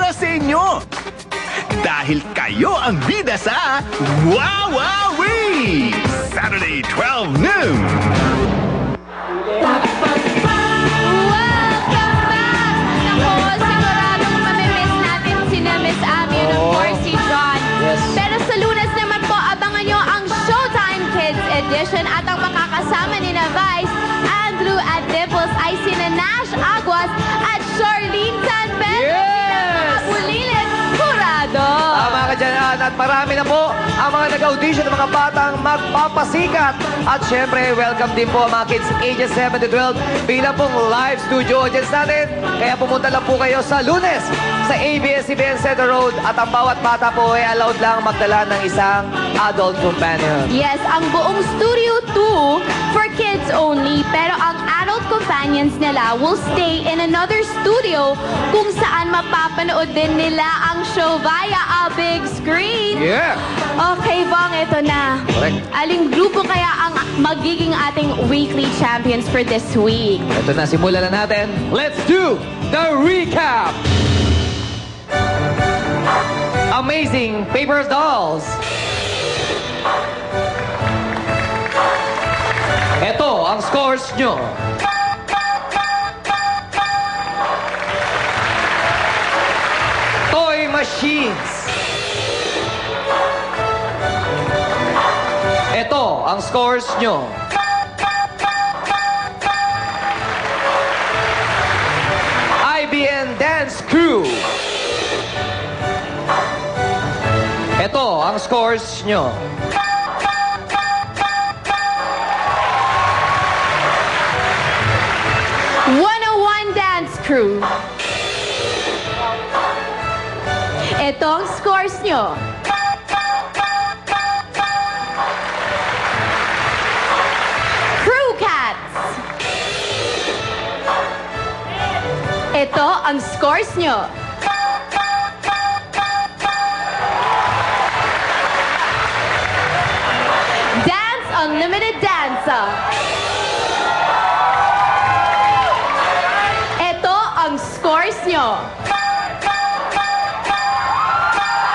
para sa inyo. Dahil kayo ang bida sa Wowowee! Saturday, 12 noon. Welcome back! Naku, siguradong mamimiss natin sina Miss Ami and of course si John. Yes. Pero sa Lunes naman po, abangan nyo ang Showtime Kids Edition at ang makakasama ni na Vice, Andrew at Dimples ay sina Nash Aguas at Charlene Tanpen. Yes! Bulilit, kurado! Tama ka dyan, Ann. At marami na po ang mga nag-audition ng mga batang magpapasikat. At syempre, welcome din po ang mga kids ages 7 to 12 bilang pong live studio audience natin. Kaya pumunta lang po kayo sa Lunes sa ABS-CBN Center Road at ang bawat bata po ay allowed lang magdala ng isang adult companion. Yes, ang buong Studio 2 for kids only, pero ang adult companions nila will stay in another studio kung saan mapapanood din nila ang show via a big screen. Yeah! Okay, Bong, ito na. Correct. Aling grupo kaya ang magiging ating weekly champions for this week? Ito na, simulan na natin. Let's do the recap! Amazing Paper Dolls. Ito ang scores nyo. Toy Machines. Ito ang scores nyo. IBN Dance Crew. Ito ang scores nyo. Dance Crew. Ito ang scores nyo. Crew Cats. Ito ang scores nyo. Dance Unlimited Dancer. Ito ang scores nyo.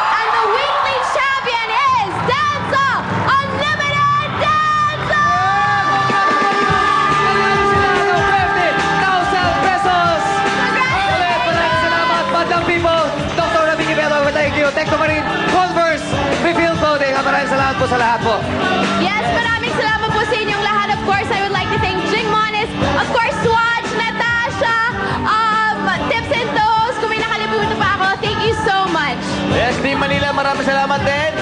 And the weekly champion is Dancer Unlimited Dancer! 1,000 pesos! Ulit, maraming salamat, Madam People, Dr. Rabini Bello, thank you, Tecno Marine, Converse, Refill Clothing, maraming salamat po sa lahat po. Yes, maraming salamat po sa inyong lahat. Of course, I would like to thank Jing Mones, of course, Swatch, Natasha, Tips and Toes. Kung may nakalimutan pa ako, thank you so much. Yes, Team Manila, maraming salamat din.